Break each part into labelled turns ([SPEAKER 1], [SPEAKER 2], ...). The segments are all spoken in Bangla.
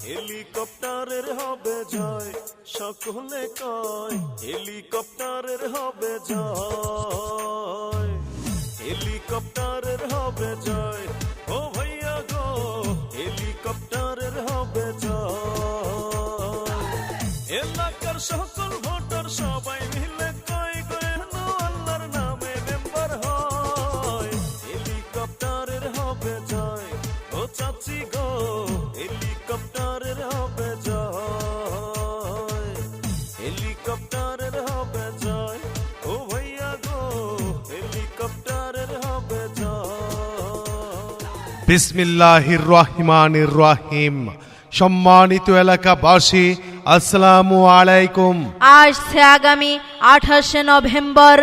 [SPEAKER 1] হেলিকপ্টারের হবে জয়, সকলে কয় হেলিকপ্টারের হবে জয়, হেলিকপ্টারের হবে জয়, ও ভাইয়া গো হেলিকপ্টারের হবে জয়। এলাকার সকল ভোটার সবাই মিলে কয় যেন আল্লাহর নামে মেম্বার হয়, হেলিকপ্টারের হবে জয়, ও চাচি গো হেলিকপ্টারের হবে জয়, হেলিকপ্টারের হবে জয়, ও ভাইয়া গো হেলিকপ্টারের হবে জয়।
[SPEAKER 2] বিসমিল্লাহির রহমানির রহিম। সম্মানিত এলাকাবাসী, আসসালামু আলাইকুম।
[SPEAKER 3] আসছে আগামী 28শে নভেম্বর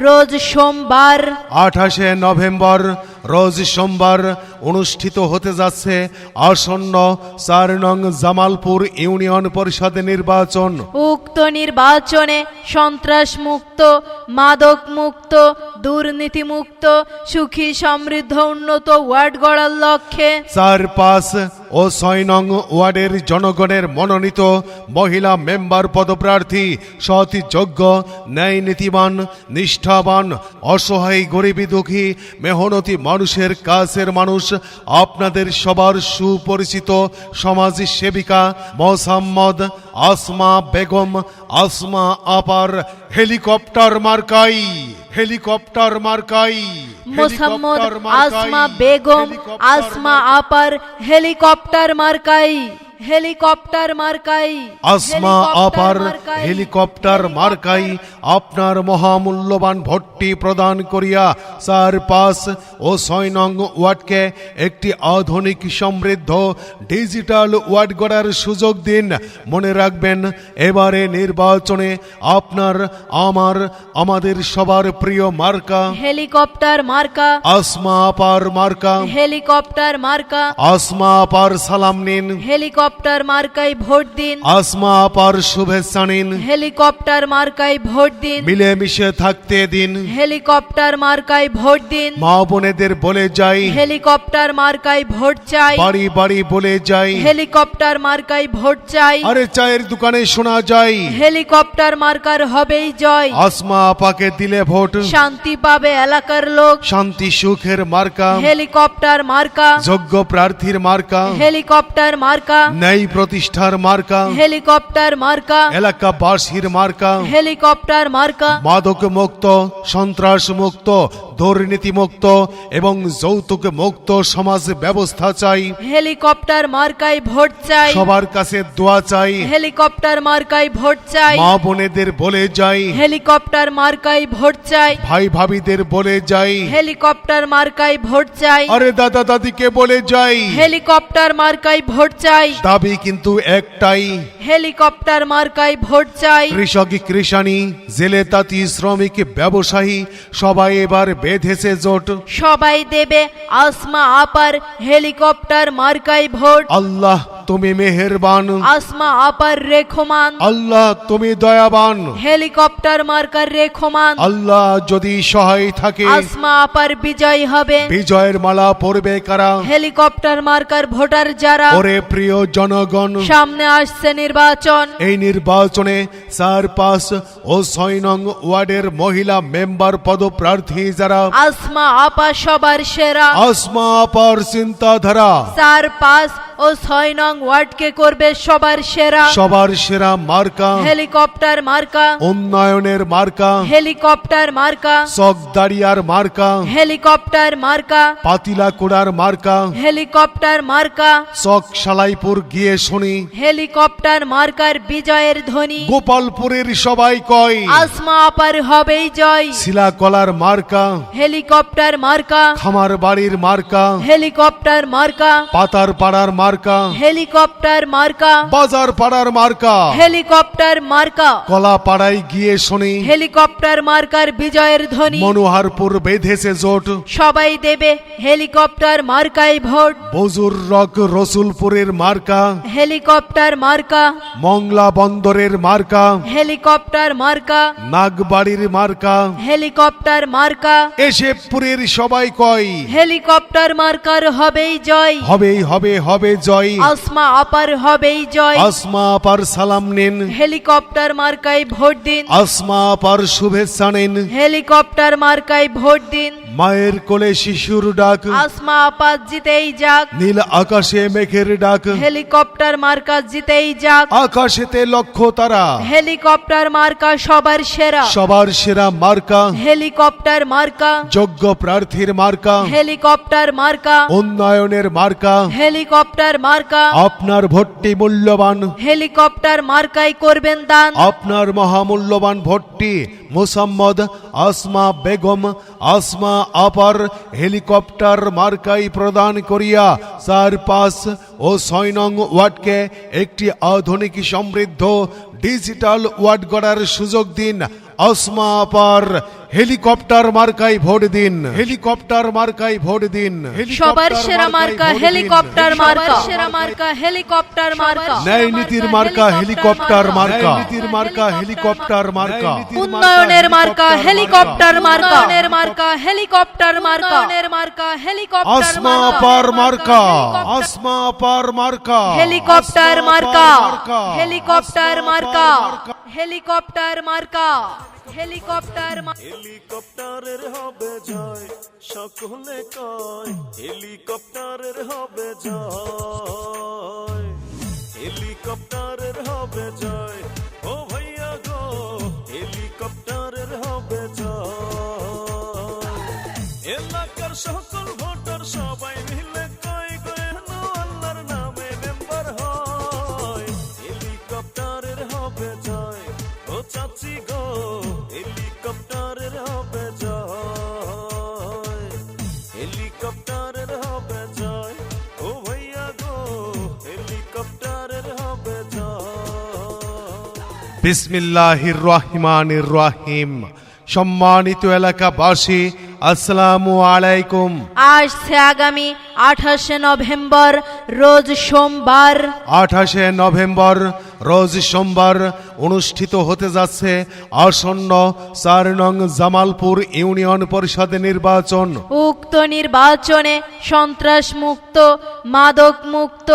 [SPEAKER 3] রোজ সোমবার,
[SPEAKER 2] 28শে নভেম্বর রোজ সোমবার অনুষ্ঠিত হতে যাচ্ছে আসন্ন 4 নং জামালপুর ইউনিয়ন পরিষদ নির্বাচন।
[SPEAKER 3] উক্ত নির্বাচনে সন্ত্রাস মুক্ত, মাদক মুক্ত, দুর্নীতি মুক্ত, সুখী সমৃদ্ধ উন্নত ওয়ার্ড গড়ার লক্ষ্যে
[SPEAKER 2] 4, 5 ও 6 নং ওয়ার্ডের জনগণের মনোনীত মহিলা মেম্বার পদপ্রার্থী সৎ, যোগ্য, ন্যায় নীতিবান, নিষ্ঠাবান, অসহায়, গরিবী, দুঃখী, মেহনতি মানুষের কাছের মানুষ, আপনাদের সবার সুপরিচিত সমাজ সেবিকা মোসাম্মদ আসমা বেগম, আসমা আপার হেলিকপ্টার মার্কাই, হেলিকপ্টার মার্কাই,
[SPEAKER 3] মোসাম্মদ আসমা বেগম, আসমা আপার হেলিকপ্টার মার্কাই, হেলিকপ্টার মার্কাই,
[SPEAKER 2] আসমা আপার হেলিকপ্টার মার্কাই আপনার মহামূল্যবান ভোটটি প্রদান করিয়া 4, 5 ও 6 নং ওয়ার্ডকে একটি আধুনিক সমৃদ্ধ ডিজিটাল ওয়ার্ড গড়ার সুযোগ দিন। মনে রাখবেন, এবারে নির্বাচনে আপনার, আমার, আমাদের সবার প্রিয় মার্কা
[SPEAKER 3] হেলিকপ্টার মার্কা,
[SPEAKER 2] আসমা আপার মার্কা।
[SPEAKER 3] হেলিকপ্টার মার্কা,
[SPEAKER 2] আসমা আপার সালাম নিন,
[SPEAKER 3] হেলিকপ্টার মার্কায় ভোট দিন,
[SPEAKER 2] আসমা আপার শুভেচ্ছা নিন,
[SPEAKER 3] হেলিকপ্টার মার্কায় ভোট দিন,
[SPEAKER 2] মিলেমিশে থাকতে দিন।
[SPEAKER 3] হেলিকপ্টার মার্কায় ভোট দিন।
[SPEAKER 2] মা বোনেদের বলে যাই,
[SPEAKER 3] হেলিকপ্টার মার্কায় ভোট চাই,
[SPEAKER 2] বাড়ি বাড়ি বলে যাই,
[SPEAKER 3] হেলিকপ্টার মার্কায় ভোট চাই।
[SPEAKER 2] আরে চায়ের দোকানে শোনা যায়,
[SPEAKER 3] হেলিকপ্টার মার্কার হবেই জয়।
[SPEAKER 2] আসমা আপাকে দিলে ভোট,
[SPEAKER 3] শান্তি পাবে এলাকার লোক।
[SPEAKER 2] শান্তি সুখের মার্কা,
[SPEAKER 3] হেলিকপ্টার মার্কা,
[SPEAKER 2] যোগ্য প্রার্থীর মার্কা,
[SPEAKER 3] হেলিকপ্টার মার্কা,
[SPEAKER 2] ন্যায় প্রতিষ্ঠার মার্কা,
[SPEAKER 3] হেলিকপ্টার মার্কা,
[SPEAKER 2] এলাকাবাসীর মার্কা,
[SPEAKER 3] হেলিকপ্টার মার্কা।
[SPEAKER 2] মাদক মুক্ত, সন্ত্রাস মুক্ত, দুর্নীতি মুক্ত এবং যৌতুক মুক্ত সমাজ ব্যবস্থা চাই।
[SPEAKER 3] হেলিকপ্টার মার্কায় ভোট চাই,
[SPEAKER 2] সবার কাছে দোয়া চাই।
[SPEAKER 3] হেলিকপ্টার মার্কায় ভোট চাই।
[SPEAKER 2] মা বোনেদের বলে যাই,
[SPEAKER 3] হেলিকপ্টার মার্কায় ভোট চাই।
[SPEAKER 2] ভাই ভাবিদের বলে যাই,
[SPEAKER 3] হেলিকপ্টার মার্কায় ভোট চাই।
[SPEAKER 2] আরে দাদা দাদিকে বলে যাই,
[SPEAKER 3] হেলিকপ্টার মার্কায় ভোট চাই।
[SPEAKER 2] দাবি কিন্তু একটাই,
[SPEAKER 3] হেলিকপ্টার মার্কায় ভোট চাই।
[SPEAKER 2] কৃষক, কৃষানি, জেলে তাঁতি, শ্রমিক, ব্যবসায়ী সবাই এবার বেঁধেছে জোট।
[SPEAKER 3] সবাই দেবে আসমা আপার হেলিকপ্টার মার্কায় ভোট।
[SPEAKER 2] আল্লাহ তুমি মেহেরবান,
[SPEAKER 3] আসমা আপার রেখমান,
[SPEAKER 2] আল্লাহ তুমি দয়াবান,
[SPEAKER 3] হেলিকপ্টার মার্কার রেখমান।
[SPEAKER 2] আল্লাহ যদি সহায় থাকে
[SPEAKER 3] আসমা আপার বিজয় হবে।
[SPEAKER 2] বিজয়ের মালা পরবে কারা?
[SPEAKER 3] হেলিকপ্টার মার্কার ভোটার যারা।
[SPEAKER 2] ওরে প্রিয় জনগণ,
[SPEAKER 3] সামনে আসছে নির্বাচন।
[SPEAKER 2] এই নির্বাচনে 4, 5 ও 6 নং ওয়ার্ডের মহিলা মেম্বার পদপ্রার্থী যারা,
[SPEAKER 3] আসমা আপা সবার সেরা।
[SPEAKER 2] আসমা আপার চিন্তাধারা
[SPEAKER 3] 4, 5 ও 6 নং ওয়ার্ডকে করবে সবার সেরা।
[SPEAKER 2] সবার সেরা মার্কা
[SPEAKER 3] হেলিকপ্টার মার্কা,
[SPEAKER 2] উন্নয়নের মার্কা,
[SPEAKER 3] হেলিকপ্টার মার্কা,
[SPEAKER 2] চকদারিয়ার মার্কা,
[SPEAKER 3] হেলিকপ্টার মার্কা,
[SPEAKER 2] পাতিলা কোড়ার মার্কা,
[SPEAKER 3] হেলিকপ্টার মার্কা,
[SPEAKER 2] চক সালাইপুর গিয়ে শুনি
[SPEAKER 3] হেলিকপ্টার মার্কার বিজয়ের ধ্বনি।
[SPEAKER 2] গোপালপুরের সবাই কয়
[SPEAKER 3] আসমা আপার হবেই জয়।
[SPEAKER 2] শিলা কলার মার্কা,
[SPEAKER 3] হেলিকপ্টার মার্কা,
[SPEAKER 2] খামার বাড়ির মার্কা,
[SPEAKER 3] হেলিকপ্টার মার্কা,
[SPEAKER 2] পাতার পাড়ার মার্কা,
[SPEAKER 3] হেলিকপ্টার মার্কা,
[SPEAKER 2] বাজার পাড়ার মার্কা,
[SPEAKER 3] হেলিকপ্টার মার্কা,
[SPEAKER 2] কলা পাড়ায় গিয়ে শুনি
[SPEAKER 3] হেলিকপ্টার মার্কার বিজয়ের ধ্বনি।
[SPEAKER 2] মনোহারপুর বেঁধেছে জোট,
[SPEAKER 3] সবাই দেবে হেলিকপ্টার মার্কায় ভোট।
[SPEAKER 2] বজুর রক রসুলপুরের মার্কা,
[SPEAKER 3] হেলিকপ্টার মার্কা,
[SPEAKER 2] মংলা বন্দরের মার্কা,
[SPEAKER 3] হেলিকপ্টার মার্কা,
[SPEAKER 2] নাগবাড়ির মার্কা,
[SPEAKER 3] হেলিকপ্টার মার্কা,
[SPEAKER 2] এসেপুরের সবাই কয়
[SPEAKER 3] হেলিকপ্টার মার্কার হবেই জয়।
[SPEAKER 2] হবেই হবে হবে জয়,
[SPEAKER 3] আসমা আপার হবেই জয়।
[SPEAKER 2] আসমা আপার সালাম নিন,
[SPEAKER 3] হেলিকপ্টার মার্কায় ভোট দিন।
[SPEAKER 2] আসমা আপার শুভেচ্ছা নিন।
[SPEAKER 3] হেলিকপ্টার মার্কায় ভোট দিন।
[SPEAKER 2] মায়ের কোলে শিশুর ডাক,
[SPEAKER 3] আসমা আপা জিতেই যাক।
[SPEAKER 2] নীল আকাশে মেঘের ডাক,
[SPEAKER 3] হেলিকপ্টার মার্কা জিতেই যাক।
[SPEAKER 2] আকাশেতে লক্ষ তারা,
[SPEAKER 3] হেলিকপ্টার মার্কা সবার সেরা।
[SPEAKER 2] সবার সেরা মার্কা,
[SPEAKER 3] হেলিকপ্টার মার্কা।
[SPEAKER 2] যোগ্য প্রার্থীর মার্কা,
[SPEAKER 3] হেলিকপ্টার মার্কা।
[SPEAKER 2] উন্নয়নের মার্কা।
[SPEAKER 3] হেলিকপ্টার মার্কা।
[SPEAKER 2] আপনার ভোটটি মূল্যবান,
[SPEAKER 3] হেলিকপ্টার মার্কাই করবেন দান।
[SPEAKER 2] আপনার মহামূল্যবান ভোটটি মোসাম্মদ আসমা বেগম আসমা আপার হেলিকপ্টার মার্কাই প্রদান করিয়া ৪, ৫ ও ৬ নং ওয়ার্ডকে একটি আধুনিক সমৃদ্ধ ডিজিটাল ওয়ার্ড গড়ার সুযোগ দিন। আসমা আপার হেলিকপ্টার মার্কায় ভোট দিন, হেলিকপ্টার মার্কায় ভোট দিন।
[SPEAKER 3] সবার সেরা মার্কা হেলিকপ্টার মার্কা। সেরা মার্কা হেলিকপ্টার মার্কা।
[SPEAKER 2] ন্যায় নীতির মার্কা হেলিকপ্টার মার্কা, নীতির মার্কা হেলিকপ্টার মার্কা।
[SPEAKER 3] উন্নয়নের মার্কা হেলিকপ্টার মার্কা। উন্নয়নের মার্কা হেলিকপ্টার মার্কা। উন্নয়নের মার্কা হেলিকপ্টার
[SPEAKER 2] আসমা আপার মার্কা, আসমা আপার মার্কা।
[SPEAKER 3] হেলিকপ্টার মার্কা। হেলিকপ্টার মার্কা। হেলিকপ্টার মার্কা। হেলিকপ্টার
[SPEAKER 1] হেলিকপ্টারের হবে জয়, সকলে কয় হেলিকপ্টারের হবে জয়। হেলিকপ্টারের হবে জয়, ও ভাইয়া গো হেলিকপ্টারের হবে জয়। এলাকার সকল ভোটার সবাই মিলে কয় যেন আল্লাহর নামে মেম্বার হয়। হেলিকপ্টারের হবে জয়, ও চাচি গো হেলিকপ্টারের হবে জয়। হেলিকপ্টারের হবে জয়, ও ভাইয়া গো হেলিকপ্টারের হবে জয়।
[SPEAKER 2] বিসমিল্লাহির রহমানির রহিম। সম্মানিত এলাকাবাসী, আসসালামু আলাইকুম।
[SPEAKER 3] আসছে আগামী 28শে নভেম্বর রোজ সোমবার।
[SPEAKER 2] 28শে নভেম্বর রোজ সোমবার অনুষ্ঠিত হতে যাচ্ছে আসন্ন ৪ নং জামালপুর ইউনিয়ন পরিষদ নির্বাচন।
[SPEAKER 3] উক্ত নির্বাচনে সন্ত্রাস মুক্ত, মাদক মুক্ত,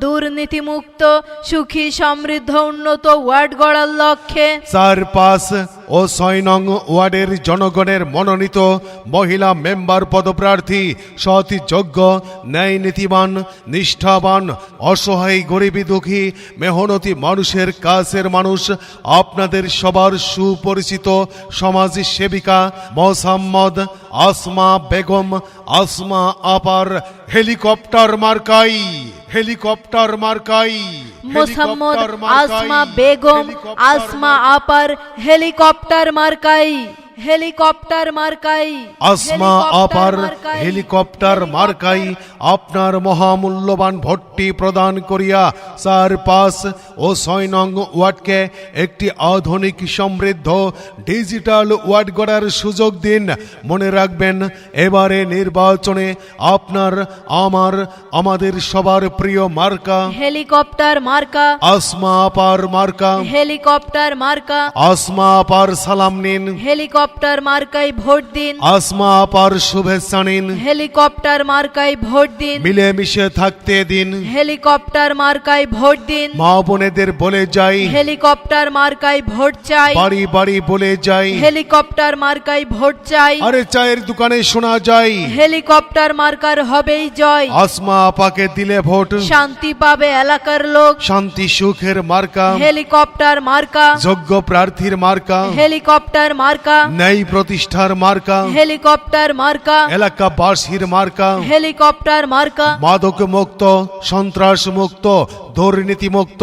[SPEAKER 3] দুর্নীতি মুক্ত, সুখী সমৃদ্ধ উন্নত ওয়ার্ড গড়ার লক্ষ্যে
[SPEAKER 2] ৪, ৫ ও ৬ নং ওয়ার্ডের জনগণের মনোনীত মহিলা মেম্বার পদপ্রার্থী সৎ, যোগ্য, ন্যায় নীতিবান, নিষ্ঠাবান, অসহায়, গরিবী, দুঃখী, মেহনতি মানুষের কাছের মানুষ, আপনাদের সবার সুপরিচিত সমাজ সেবিকা মোসাম্মদ আসমা বেগম আসমা আপার হেলিকপ্টার মার্কাই, হেলিকপ্টার মার্কাই।
[SPEAKER 3] মোসাম্মদ আসমা বেগম আসমা আপার হেলিকপ্টার মার্কাই। হেলিকপ্টার মার্কাই।
[SPEAKER 2] আসমা আপার হেলিকপ্টার মার্কাই আপনার মহামূল্যবান ভোটটি প্রদান করিয়া ৪, ৫ ও ৬ নং ওয়ার্ডকে একটি আধুনিক সমৃদ্ধ ডিজিটাল ওয়ার্ড গড়ার সুযোগ দিন। মনে রাখবেন, এবারে নির্বাচনে আপনার, আমার, আমাদের সবার প্রিয় মার্কা
[SPEAKER 3] হেলিকপ্টার মার্কা।
[SPEAKER 2] আসমা আপার মার্কা।
[SPEAKER 3] হেলিকপ্টার মার্কা।
[SPEAKER 2] আসমা আপার সালাম নিন,
[SPEAKER 3] হেলিকপ্টার মার্কায় ভোট দিন।
[SPEAKER 2] আসমা আপার শুভেচ্ছা নিন।
[SPEAKER 3] হেলিকপ্টার মার্কায় ভোট দিন।
[SPEAKER 2] মিলেমিশে থাকতে দিন।
[SPEAKER 3] হেলিকপ্টার মার্কায় ভোট দিন।
[SPEAKER 2] মা বোনেদের বলে যাই,
[SPEAKER 3] হেলিকপ্টার মার্কায় ভোট চাই।
[SPEAKER 2] বাড়ি বাড়ি বলে যাই,
[SPEAKER 3] হেলিকপ্টার মার্কায় ভোট চাই।
[SPEAKER 2] আরে চায়ের দোকানে শোনা যায়,
[SPEAKER 3] হেলিকপ্টার মার্কার হবেই জয়।
[SPEAKER 2] আসমা আপাকে দিলে ভোট,
[SPEAKER 3] শান্তি পাবে এলাকার লোক।
[SPEAKER 2] শান্তি সুখের মার্কা,
[SPEAKER 3] হেলিকপ্টার মার্কা।
[SPEAKER 2] যোগ্য প্রার্থীর মার্কা,
[SPEAKER 3] হেলিকপ্টার মার্কা।
[SPEAKER 2] ন্যায় প্রতিষ্ঠার মার্কা,
[SPEAKER 3] হেলিকপ্টার মার্কা।
[SPEAKER 2] এলাকাবাসীর মার্কা,
[SPEAKER 3] হেলিকপ্টার মার্কা।
[SPEAKER 2] মাদক মুক্ত, সন্ত্রাস মুক্ত, দুর্নীতি মুক্ত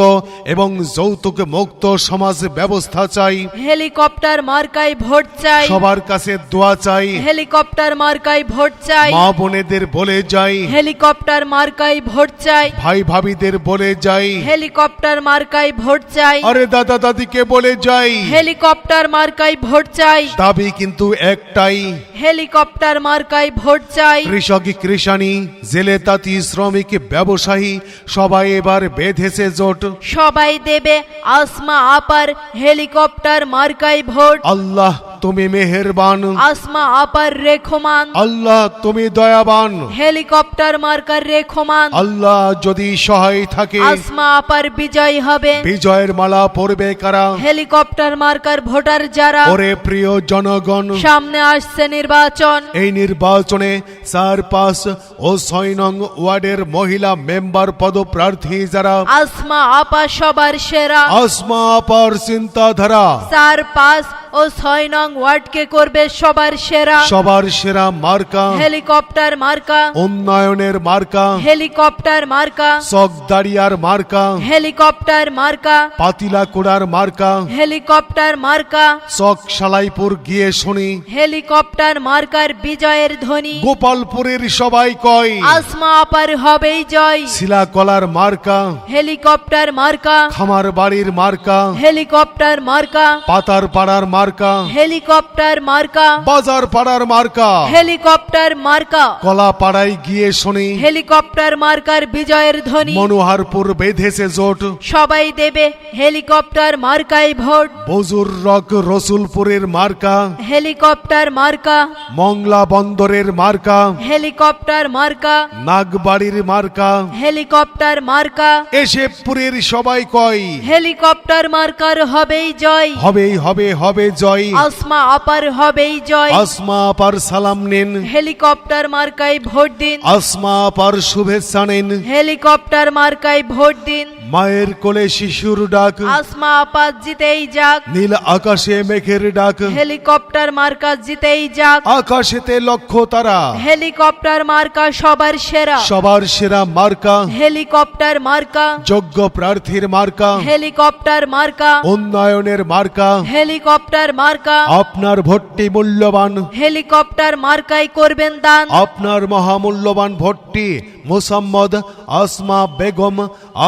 [SPEAKER 2] এবং যৌতুক মুক্ত সমাজ ব্যবস্থা চাই।
[SPEAKER 3] হেলিকপ্টার মার্কায় ভোট চাই।
[SPEAKER 2] সবার কাছে দোয়া চাই।
[SPEAKER 3] হেলিকপ্টার মার্কায় ভোট চাই।
[SPEAKER 2] মা বোনেদের বলে যাই,
[SPEAKER 3] হেলিকপ্টার মার্কায় ভোট চাই।
[SPEAKER 2] ভাই ভাবিদের বলে যাই,
[SPEAKER 3] হেলিকপ্টার মার্কায় ভোট চাই।
[SPEAKER 2] আরে দাদা দাদিকে বলে যাই,
[SPEAKER 3] হেলিকপ্টার মার্কায় ভোট চাই।
[SPEAKER 2] দাবি কিন্তু একটাই,
[SPEAKER 3] হেলিকপ্টার মার্কায় ভোট চাই।
[SPEAKER 2] কৃষক, কৃষানি, জেলে তাঁতি, শ্রমিক, ব্যবসায়ী সবাই এবার বেঁধেছে জোট।
[SPEAKER 3] সবাই দেবে আসমা আপার হেলিকপ্টার মার্কায় ভোট।
[SPEAKER 2] আল্লাহ তুমি মেহেরবান,
[SPEAKER 3] আসমা আপার রেখমান,
[SPEAKER 2] আল্লাহ তুমি দয়াবান,
[SPEAKER 3] হেলিকপ্টার মার্কার রেখমান,
[SPEAKER 2] আল্লাহ যদি সহায় থাকে
[SPEAKER 3] আসমা আপার বিজয় হবে।
[SPEAKER 2] বিজয়ের মালা পরবে কারা?
[SPEAKER 3] হেলিকপ্টার মার্কার ভোটার যারা,
[SPEAKER 2] ওরে প্রিয় জনগণ,
[SPEAKER 3] সামনে আসছে নির্বাচন।
[SPEAKER 2] এই নির্বাচনে 4, 5 ও 6 নং ওয়ার্ডের মহিলা মেম্বার পদপ্রার্থী যারা,
[SPEAKER 3] আসমা আপা সবার সেরা।
[SPEAKER 2] আসমা আপার চিন্তাধারা
[SPEAKER 3] 4, 5 ও 6 নং ওয়ার্ডকে করবে সবার সেরা।
[SPEAKER 2] সবার সেরা মার্কা,
[SPEAKER 3] হেলিকপ্টার মার্কা,
[SPEAKER 2] উন্নয়নের মার্কা,
[SPEAKER 3] হেলিকপ্টার মার্কা,
[SPEAKER 2] চকদাড়িয়ার মার্কা,
[SPEAKER 3] হেলিকপ্টার মার্কা,
[SPEAKER 2] পাতিলাকুড়ার মার্কা,
[SPEAKER 3] হেলিকপ্টার মার্কা,
[SPEAKER 2] চক সালাইপুর গিয়ে শুনি,
[SPEAKER 3] হেলিকপ্টার মার্কার বিজয়ের ধ্বনি।
[SPEAKER 2] গোপালপুরের সবাই কয়
[SPEAKER 3] আসমা আপার হবেই জয়।
[SPEAKER 2] শিলাকলার মার্কা,
[SPEAKER 3] হেলিকপ্টার মার্কা,
[SPEAKER 2] খামার বাড়ির মার্কা,
[SPEAKER 3] হেলিকপ্টার মার্কা,
[SPEAKER 2] পাতার পাড়ার মার্কা,
[SPEAKER 3] হেলিকপ্টার মার্কা,
[SPEAKER 2] বাজার পাড়ার মার্কা,
[SPEAKER 3] হেলিকপ্টার মার্কা,
[SPEAKER 2] কলা পাড়ায় গিয়ে শুনি,
[SPEAKER 3] হেলিকপ্টার মার্কার বিজয়ের ধ্বনি।
[SPEAKER 2] মনোহারপুর বেঁধেছে জোট,
[SPEAKER 3] সবাই দেবে হেলিকপ্টার মার্কাই ভোট।
[SPEAKER 2] বজুর রক রসুলপুরের মার্কা,
[SPEAKER 3] হেলিকপ্টার মার্কা,
[SPEAKER 2] মংলা বন্দরের মার্কা,
[SPEAKER 3] হেলিকপ্টার মার্কা,
[SPEAKER 2] নাগবাড়ির মার্কা,
[SPEAKER 3] হেলিকপ্টার মার্কা,
[SPEAKER 2] এসেপুরের সবাই কয়
[SPEAKER 3] হেলিকপ্টার মার্কার হবেই জয়।
[SPEAKER 2] হবেই হবে হবে জয়।
[SPEAKER 3] আসমা আপার হবেই জয়।
[SPEAKER 2] আসমা আপার সালাম নিন,
[SPEAKER 3] হেলিকপ্টার মার্কাই ভোট দিন।
[SPEAKER 2] আসমা আপার শুভেচ্ছা নিন,
[SPEAKER 3] হেলিকপ্টার মার্কাই ভোট দিন।
[SPEAKER 2] মায়ের কোলে শিশুর ডাক,
[SPEAKER 3] আসমা আপা জিতেই যাক।
[SPEAKER 2] নীল আকাশে মেঘের ডাক,
[SPEAKER 3] হেলিকপ্টার মার্কা জিতেই যাক।
[SPEAKER 2] আকাশেতে লক্ষ্য তারা,
[SPEAKER 3] হেলিকপ্টার মার্কা সবার সেরা।
[SPEAKER 2] সবার সেরা মার্কা,
[SPEAKER 3] হেলিকপ্টার মার্কা,
[SPEAKER 2] যোগ্য প্রার্থীর মার্কা,
[SPEAKER 3] হেলিকপ্টার মার্কা,
[SPEAKER 2] উন্নয়নের মার্কা,
[SPEAKER 3] হেলিকপ্টার মার্কা।
[SPEAKER 2] আপনার ভোটটি মূল্যবান,
[SPEAKER 3] হেলিকপ্টার মার্কাই করবেন দান।
[SPEAKER 2] আপনার মহামূল্যবান ভোটটি মোসাম্মদ আসমা বেগম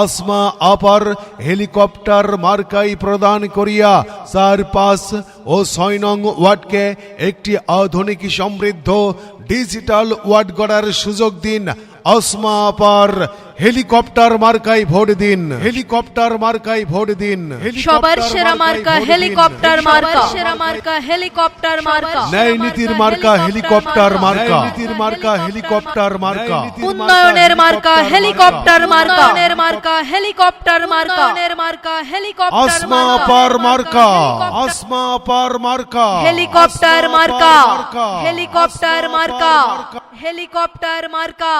[SPEAKER 2] আসমা আপার হেলিকপ্টার মার্কাই প্রদান করিয়া 4, 5 ও 6 নং ওয়ার্ডকে একটি আধুনিক সমৃদ্ধ ডিজিটাল ওয়ার্ড গড়ার সুযোগ দিন। আসমা আপার হেলিকপ্টার মার্কাই ভোট দিন, হেলিকপ্টার মার্কাই ভোট দিন।
[SPEAKER 3] সবার সেরা মার্কা হেলিকপ্টার মার্কা। সেরা মার্কা হেলিকপ্টার মার্কা।
[SPEAKER 2] ন্যায় নীতির মার্কা হেলিকপ্টার মার্কা, নীতির মার্কা হেলিকপ্টার মার্কা,
[SPEAKER 3] উন্নয়নের মার্কা হেলিকপ্টার মার্কা। উন্নয়নের মার্কা হেলিকপ্টার মার্কা। উন্নয়নের মার্কা হেলিকপ্টার
[SPEAKER 2] আসমা আপার মার্কা, আসমা আপার মার্কা,
[SPEAKER 3] হেলিকপ্টার মার্কা। হেলিকপ্টার মার্কা। হেলিকপ্টার মার্কা।